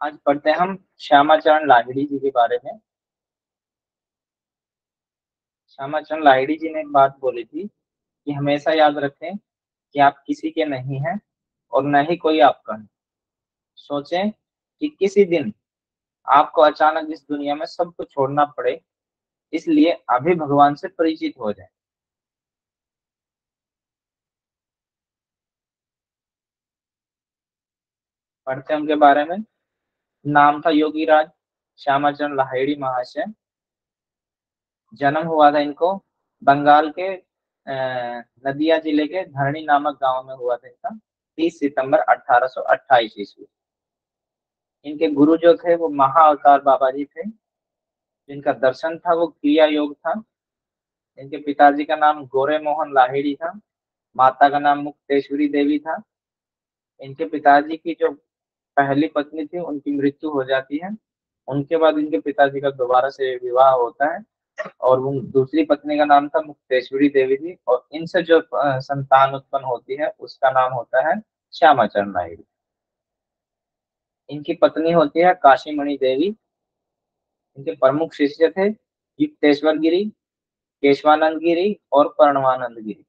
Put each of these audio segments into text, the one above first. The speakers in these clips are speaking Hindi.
आज पढ़ते हैं हम श्यामाचरण लाहिड़ी जी के बारे में। श्यामाचरण लाहिड़ी जी ने एक बात बोली थी कि हमेशा याद रखें कि आप किसी के नहीं हैं और न ही कोई आपका है। सोचें कि किसी दिन आपको अचानक इस दुनिया में सब कुछ छोड़ना पड़े, इसलिए अभी भगवान से परिचित हो जाए। पढ़ते हैं उनके बारे में। नाम था योगीराज श्यामाचरण लाहिड़ी महाशय। जन्म हुआ था इनको बंगाल के नदिया जिले के धरणी नामक गांव में हुआ था इनका 30 सितंबर 1828 ईस्वी। इनके गुरु जो थे वो महाअवतार बाबा जी थे। जिनका दर्शन था वो क्रिया योग था। इनके पिताजी का नाम गोरे मोहन लाहिड़ी था। माता का नाम मुक्तेश्वरी देवी था। इनके पिताजी की जो पहली पत्नी थी उनकी मृत्यु हो जाती है। उनके बाद इनके पिताजी का दोबारा से विवाह होता है और वो दूसरी पत्नी का नाम था मुक्तेश्वरी देवी जी, और इनसे जो संतान उत्पन्न होती है उसका नाम होता है श्यामाचरण लाहिड़ी। इनकी पत्नी होती है काशीमणि देवी। इनके प्रमुख शिष्य थे युक्तेश्वर गिरी, केशवानंद गिरी और प्रणवानंद गिरी।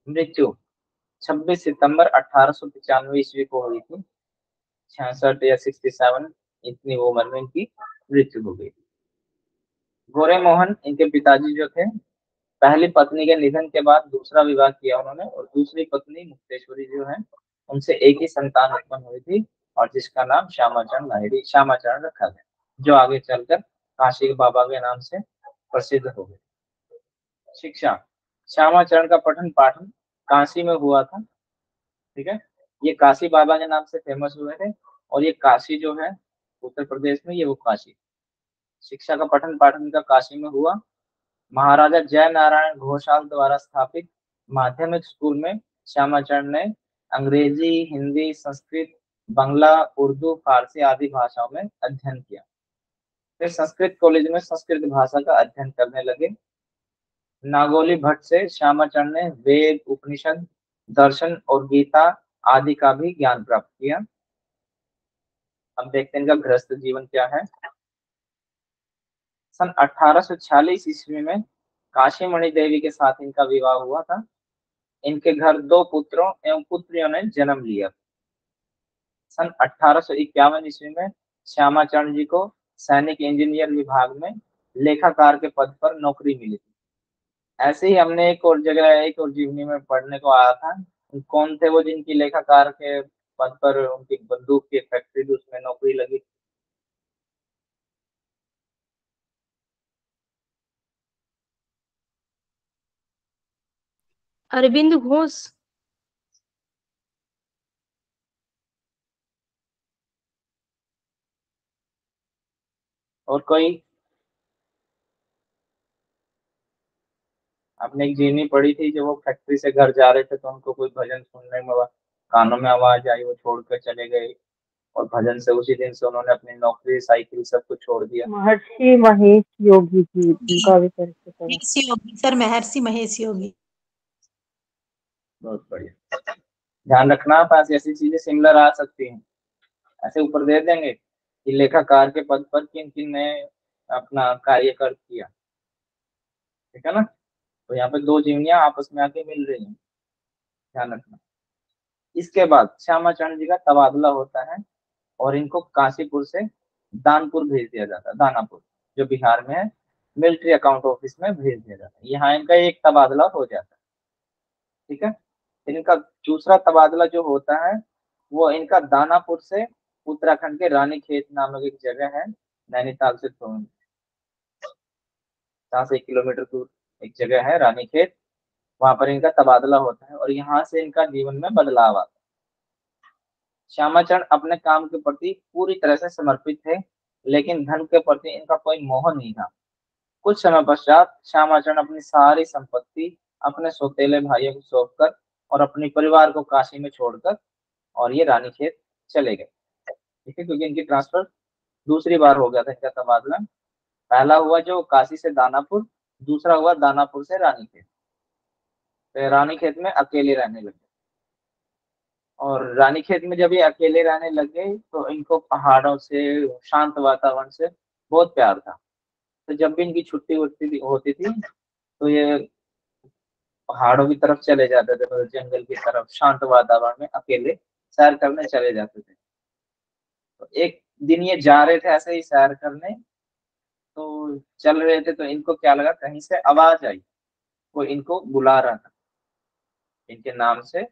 मृत्यु 26 सितंबर 1895 ईस्वी को हुई थी। 66 या 67 इतनी उम्र में इनकी मृत्यु हो गई। गोरे मोहन इनके पिताजी जो थे, पहली पत्नी के निधन के बाद दूसरा विवाह किया उन्होंने, और दूसरी पत्नी मुक्तेश्वरी जो है उनसे एक ही संतान उत्पन्न हुई थी, और जिसका नाम श्यामाचरण लाहिड़ी श्यामाचरण रखा गया, जो आगे चलकर काशी के बाबा के नाम से प्रसिद्ध हो गए। शिक्षा। श्यामाचरण का पठन पाठन काशी में हुआ था। ठीक है। ये काशी बाबा के नाम से फेमस हुए थे, और ये काशी जो है उत्तर प्रदेश में, ये वो काशी। शिक्षा का पठन पाठन का काशी में हुआ। महाराजा जय नारायण घोषाल द्वारा स्थापित माध्यमिक स्कूल में श्यामाचरण ने अंग्रेजी, हिंदी, संस्कृत, बंगला, उर्दू, फारसी आदि भाषाओं में अध्ययन किया। फिर संस्कृत कॉलेज में संस्कृत भाषा का अध्ययन करने लगे। नागोली भट्ट से श्यामाचरण ने वेद, उपनिषद, दर्शन और गीता आदि का भी ज्ञान प्राप्त किया। अब देखते हैं इनका गृहस्थ जीवन क्या है। सन 1846 ईस्वी में काशीमणि देवी के साथ इनका विवाह हुआ था। इनके घर दो पुत्रों एवं पुत्रियों ने जन्म लिया। सन 1851 ईस्वी में श्यामाचरण जी को सैनिक इंजीनियर विभाग में लेखाकार के पद पर नौकरी मिली थी। ऐसे ही हमने एक और जगह, एक और जीवनी में पढ़ने को आया था। कौन थे वो जिनकी लेखाकार के पद पर उनकी बंदूक की फैक्ट्री थी, उसमें नौकरी लगी। अरविंद घोष। और कोई। आपने एक जीवनी पढ़ी थी, जो वो फैक्ट्री से घर जा रहे थे तो उनको कोई भजन सुनने में कानों में आवाज आई, वो छोड़कर चले गए, और भजन से उसी दिन से उन्होंने अपनी नौकरी, साइकिल, सब कुछ छोड़ दिया। महर्षि महेश योगी जी, उनका भी परिचय करें। महेश योगी सर, महर्षि महेश योगी। बहुत बढ़िया। ध्यान रखना, आप ऐसी ऐसी चीजें सिमिलर आ सकती हैं। ऐसे ऊपर दे देंगे कि लेखाकार के पद पर किन किन ने अपना कार्य कर किया। ठीक है ना। तो यहाँ पे दो जीवनियां आपस में आके मिल रही हैं, ध्यान रखना। इसके बाद श्यामाचरण जी का तबादला होता है, और इनको काशीपुर से दानपुर भेज दिया जाता है। दानापुर जो बिहार में है, मिलिट्री अकाउंट ऑफिस में भेज दिया जाता है। यहाँ इनका एक तबादला हो जाता है। ठीक है। इनका दूसरा तबादला जो होता है वो इनका दानापुर से उत्तराखंड के रानीखेत नामक एक जगह है, नैनीताल से तो 1 किलोमीटर दूर एक जगह है रानीखेत। वहां पर इनका तबादला होता है, और यहाँ से इनका जीवन में बदलाव आता है। श्यामाचरण अपने काम के प्रति पूरी तरह से समर्पित थे, लेकिन धन के प्रति इनका कोई मोह नहीं था। कुछ समय पश्चात श्यामाचरण अपनी सारी संपत्ति अपने सौतेले भाइयों को सौंपकर और अपने परिवार को काशी में छोड़कर और ये रानीखेत चले गए। ठीक है, क्योंकि इनकी ट्रांसफर दूसरी बार हो गया था इनका तबादला। पहला हुआ जो काशी से दानापुर, दूसरा हुआ दानापुर से रानीखेत। तो रानीखेत में अकेले रहने लगे। और रानीखेत में जब ये अकेले रहने लग गए तो इनको पहाड़ों से, शांत वातावरण से बहुत प्यार था। तो जब भी इनकी छुट्टी होती थी तो ये पहाड़ों की तरफ चले जाते थे, मतलब जंगल की तरफ शांत वातावरण में अकेले सैर करने चले जाते थे। तो एक दिन ये जा रहे थे ऐसे ही सैर करने, तो चल रहे थे तो इनको क्या लगा, कहीं से आवाज आई, कोई इनको बुला रहा था इनके नाम से।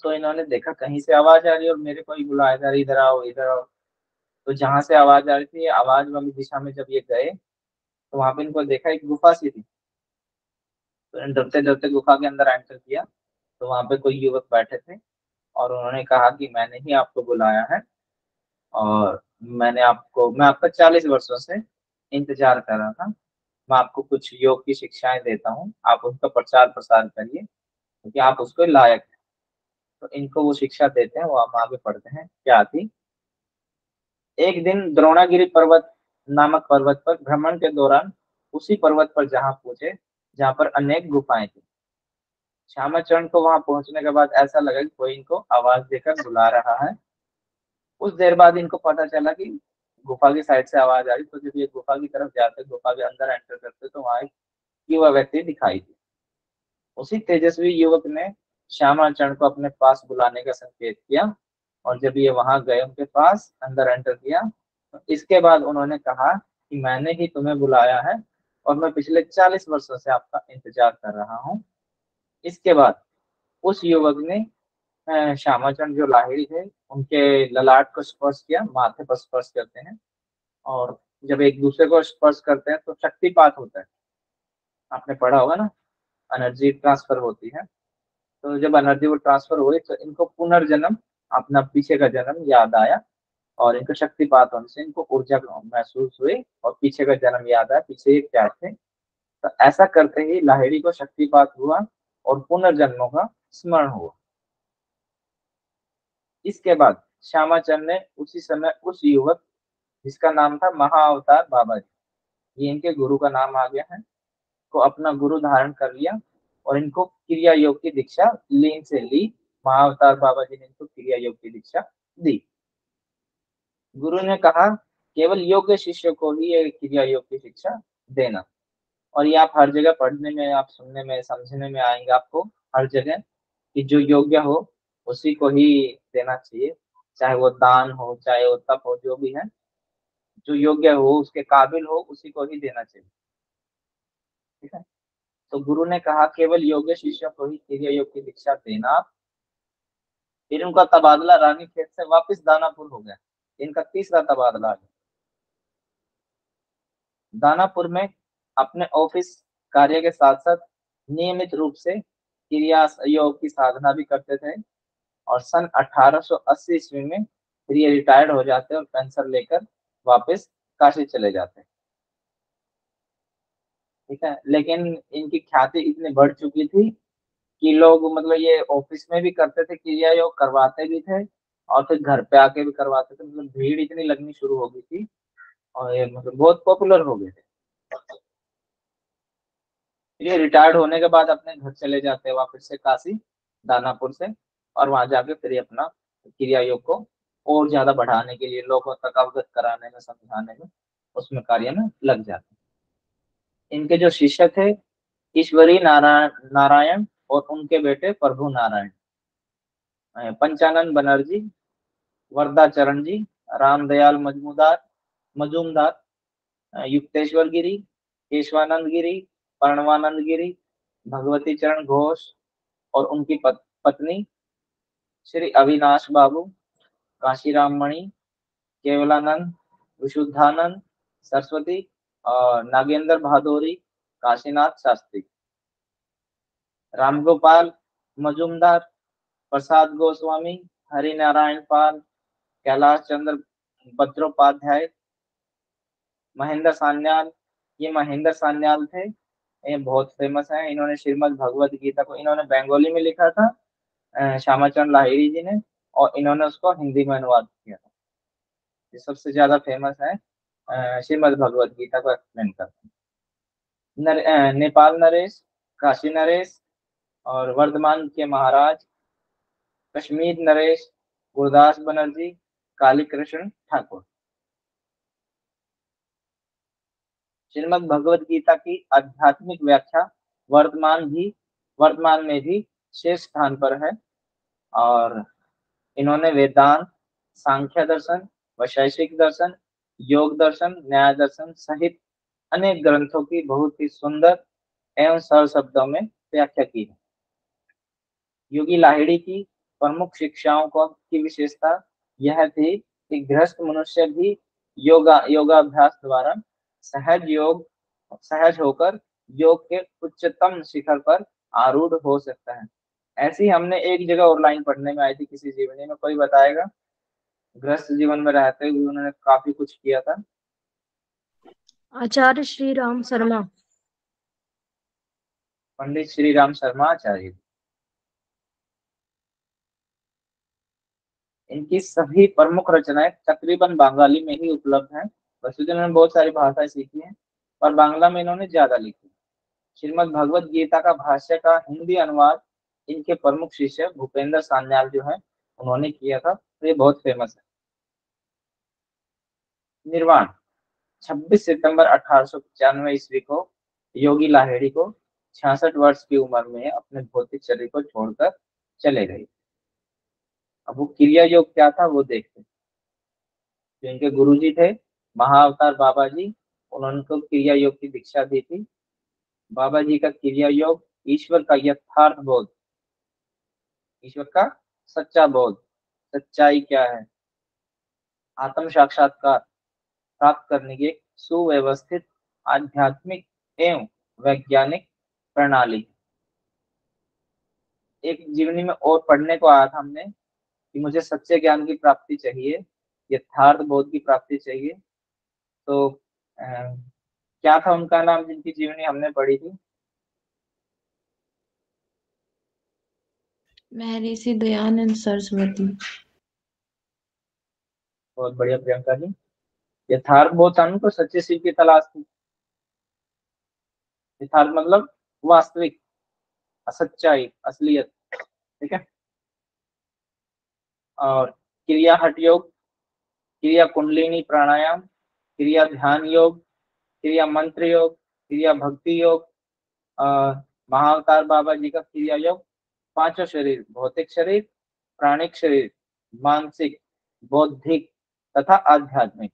तो इन्होंने देखा कहीं से आवाज आ रही है और मेरे को ही बुलाया जा रही है, इधर आओ इधर आओ। तो जहां से आवाज आ रही थी, आवाज वाली दिशा में जब ये गए तो वहां पे इनको देखा एक गुफा सी थी। तो डरते डरते गुफा के अंदर एंटर किया, तो वहां पे कोई युवक बैठे थे और उन्होंने कहा कि मैंने ही आपको बुलाया है, और मैं आपका 40 वर्षों से इंतजार कर रहा था। मैं आपको कुछ योग की शिक्षाएं देता हूँ, आप उनका प्रचार प्रसार करिए क्योंकि आप उसके लायक हैं। तो इनको वो शिक्षा देते हैं, वो हम आगे पढ़ते हैं क्या थी। एक दिन द्रोणागिरी पर्वत नामक पर्वत पर भ्रमण के दौरान उसी पर्वत पर जहाँ पहुंचे जहाँ पर अनेक गुफाएं थी। श्यामाचरण को वहां पहुंचने के बाद ऐसा लगा कि कोई इनको आवाज देकर बुला रहा है। कुछ देर बाद इनको पता चला कि गुफा की साइड से आवाज आ रही। तो जब ये गुफा की तरफ जाते, गुफा के अंदर एंटर करते, तो वहां एक युवा व्यक्ति दिखाई दी। उसी तेजस्वी युवक ने श्यामाचरण को अपने पास बुलाने का संकेत किया, और जब ये वहां गए उनके पास, अंदर एंटर किया, तो इसके बाद उन्होंने कहा कि मैंने ही तुम्हें बुलाया है और मैं पिछले 40 वर्षों से आपका इंतजार कर रहा हूँ। इसके बाद उस युवक ने श्यामाचरण जो लाहिड़ी थे उनके ललाट को स्पर्श किया, माथे पर स्पर्श करते हैं, और जब एक दूसरे को स्पर्श करते हैं तो शक्तिपात होता है। आपने पढ़ा होगा ना, एनर्जी ट्रांसफर होती है। तो जब एनर्जी वो ट्रांसफर हुई तो इनको पुनर्जन्म, अपना पीछे का जन्म याद आया, और इनको शक्तिपात होने से इनको ऊर्जा महसूस हुई और पीछे का जन्म याद आया, पीछे ये क्या थे। तो ऐसा करते ही लाहिड़ी को शक्तिपात हुआ और पुनर्जन्मों का स्मरण हुआ। इसके बाद श्यामाचरण ने उसी समय उस युवक, जिसका नाम था महाअवतार बाबा जी, ये इनके गुरु का नाम आ गया है, को अपना गुरु धारण कर लिया और इनको क्रिया योग की दीक्षा लीन से ली। महाअवतार बाबा जी ने इनको क्रिया योग की दीक्षा दी। गुरु ने कहा केवल योग्य शिष्य को ही ये क्रिया योग की शिक्षा देना। और ये आप हर जगह पढ़ने में, आप सुनने में, समझने में आएंगे आपको हर जगह, कि जो योग्य हो उसी को ही देना चाहिए, चाहे वो दान हो, चाहे वो तप हो, जो भी है, जो योग्य हो, उसके काबिल हो, उसी को ही देना चाहिए। ठीक है। तो गुरु ने कहा केवल योग्य शिष्य को ही क्रिया योग की दीक्षा देना। फिर उनका तबादला रानीखेत से वापस दानापुर हो गया। इनका तीसरा तबादला है। दानापुर में अपने ऑफिस कार्य के साथ साथ नियमित रूप से क्रिया योग की साधना भी करते थे, और सन 1880 ईस्वी में फिर ये रिटायर्ड हो जाते और पेंशन लेकर वापस काशी चले जाते। ठीक है। लेकिन इनकी ख्याति इतनी बढ़ चुकी थी कि लोग, मतलब ये ऑफिस में भी करते थे, क्रिया योग करवाते भी थे और फिर घर पे आके भी करवाते थे। मतलब भीड़ इतनी लगनी शुरू हो गई थी और ये मतलब बहुत पॉपुलर हो गए थे। फिर ये रिटायर्ड होने के बाद अपने घर चले जाते हैं वापस से काशी, दानापुर से, और वहां जाके फिर ये अपना क्रिया योग को और ज्यादा बढ़ाने के लिए, लोगों तक अवगत कराने में, समझाने में, उसमें कार्य में लग जाते हैं। इनके जो शिष्य थे, ईश्वरी नारायण और उनके बेटे प्रभु नारायण, पंचानन बनर्जी, वरदाचरण जी, रामदयाल मजूमदार, युक्तेश्वर गिरी, केशवानंद गिरी, प्रणवानंद गिरी, भगवती चरण घोष और उनकी पत्नी श्री अविनाश बाबू, काशीराम मणि, केवलानंद, विशुद्धानंद सरस्वती और नागेंद्र भादोरी, काशीनाथ शास्त्री, रामगोपाल मजूमदार, प्रसाद गोस्वामी, हरिनारायण पाल, कैलाश चंद्र बद्रोपाध्याय, महेंद्र सान्याल। ये महेंद्र सान्याल थे, ये बहुत फेमस है। इन्होंने श्रीमद् भगवत गीता को इन्होंने बंगाली में लिखा था, श्यामाचरण लाहिड़ी जी ने, और इन्होंने उसको हिंदी में अनुवाद किया था। ये सबसे ज्यादा फेमस है, श्रीमद् भगवत गीता को एक्सप्लेन करते हैं। नेपाल नरेश, काशी नरेश और वर्धमान के महाराज, कश्मीर नरेश, गुरदास बनर्जी, काली कृष्ण ठाकुर। श्रीमद् भगवत गीता की आध्यात्मिक व्याख्या वर्तमान में भी शीर्ष स्थान पर है, और इन्होंने वेदांत, सांख्य दर्शन, वैशेषिक दर्शन, योग दर्शन, न्याय दर्शन सहित अनेक ग्रंथों की बहुत ही सुंदर एवं सरल शब्दों में व्याख्या की है। योगी लाहिड़ी की प्रमुख शिक्षाओं की विशेषता यह थी कि गृहस्थ मनुष्य भी योगाभ्यास द्वारा सहज होकर योग के उच्चतम शिखर पर आरूढ़ हो सकता है। ऐसी हमने एक जगह और लाइन पढ़ने में आई थी किसी जीवनी में, कोई बताएगा? गृहस्थ जीवन में रहते हुए उन्होंने काफी कुछ किया था। आचार्य श्री राम शर्मा। पंडित श्री राम शर्मा आचार्य। इनकी सभी प्रमुख रचनाएं तकरीबन बंगाली में ही उपलब्ध हैं। वैसे तो इन्होंने बहुत सारी भाषाएं सीखी हैं, पर बांग्ला में इन्होंने ज्यादा लिखी। श्रीमद् भगवत गीता का भाष्य का हिंदी अनुवाद इनके प्रमुख शिष्य भूपेंद्र सान्याल जो है उन्होंने किया था, तो ये बहुत फेमस है। निर्वाण 26 सितंबर 1895 ईस्वी को योगी लाहिड़ी को 66 वर्ष की उम्र में अपने भौतिक शरीर को छोड़कर चले गए। अब वो क्रिया योग क्या था वो देखते। जो इनके गुरुजी थे महाअवतार बाबा जी, उन्होंने उनको क्रिया योग की दीक्षा दी थी। बाबा जी का क्रिया योग ईश्वर का यथार्थ बोध, ईश्वर का सच्चा बोध, सच्चाई क्या है, आत्म साक्षात्कार प्राप्त करने की एक सुव्यवस्थित आध्यात्मिक एवं वैज्ञानिक प्रणाली। एक जीवनी में और पढ़ने को आया था हमने कि मुझे सच्चे ज्ञान की प्राप्ति चाहिए, यथार्थ बोध की प्राप्ति चाहिए। तो क्या था उनका नाम जिनकी जीवनी हमने पढ़ी थी? महर्षि दयानंद सरस्वती। बहुत बढ़िया प्रियंका जी। यथार्थ बोध था उनको, सच्चे शिव की तलाश थी। यथार्थ मतलब वास्तविक, सच्चाई, असलियत, ठीक है। और क्रिया हठ योग, क्रिया कुंडलिनी प्राणायाम, क्रिया ध्यान योग, क्रिया मंत्र योग, क्रिया भक्ति योग, महाअवतार बाबा जी का क्रिया योग, पांचों शरीर, भौतिक शरीर, प्राणिक शरीर, मानसिक, बौद्धिक तथा आध्यात्मिक,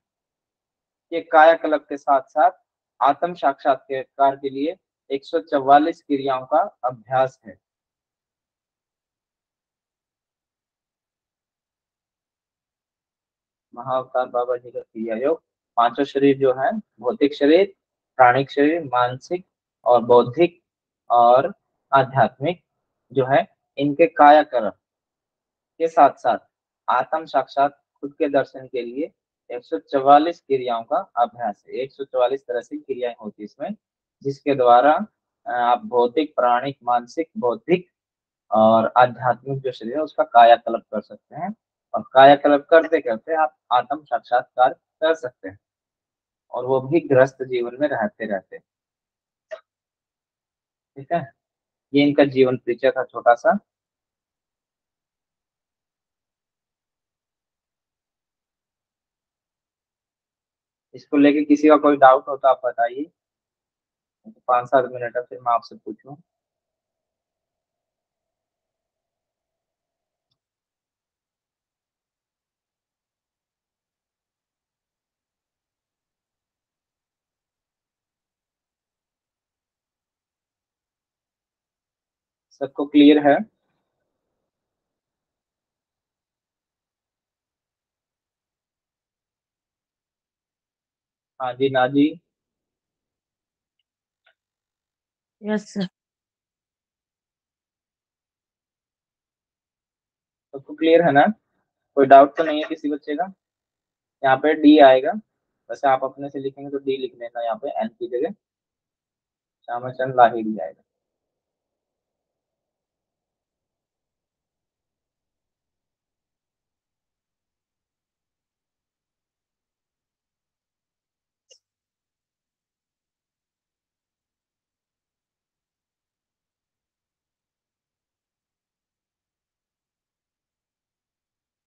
ये कायाकल्प के साथ साथ आत्म साक्षात्कार के लिए 144 क्रियाओं का अभ्यास है। महाअवतार बाबा जी का क्रिया योग, पांचों शरीर जो है, भौतिक शरीर, प्राणिक शरीर, मानसिक और बौद्धिक और आध्यात्मिक जो है, इनके कायाकल्प के साथ साथ आत्म साक्षात खुद के दर्शन के लिए 144 क्रियाओं का अभ्यास है। 144 तरह से क्रियाएं होती है इसमें, जिसके द्वारा आप भौतिक, प्राणिक, मानसिक, बौद्धिक और आध्यात्मिक जो शरीर है उसका कायाकल्प कर सकते हैं, और कायाकल्प करते करते आप आत्म साक्षात्कार कर सकते हैं, और वो भी गृहस्थ जीवन में रहते रहते। ठीक है, ये इनका जीवन परिचय था छोटा सा। इसको लेके किसी का कोई डाउट हो तो आप बताइए, 5-7 मिनट है, फिर मैं आपसे पूछूं। सबको क्लियर है? हाँ जी, ना जी, यस सर। सबको क्लियर है ना? कोई डाउट तो नहीं है किसी बच्चे का? यहाँ पे डी आएगा, वैसे आप अपने से लिखेंगे तो डी लिख लेना, यहाँ पे एन की जगह श्यामचंद लाहिड़ी आएगा।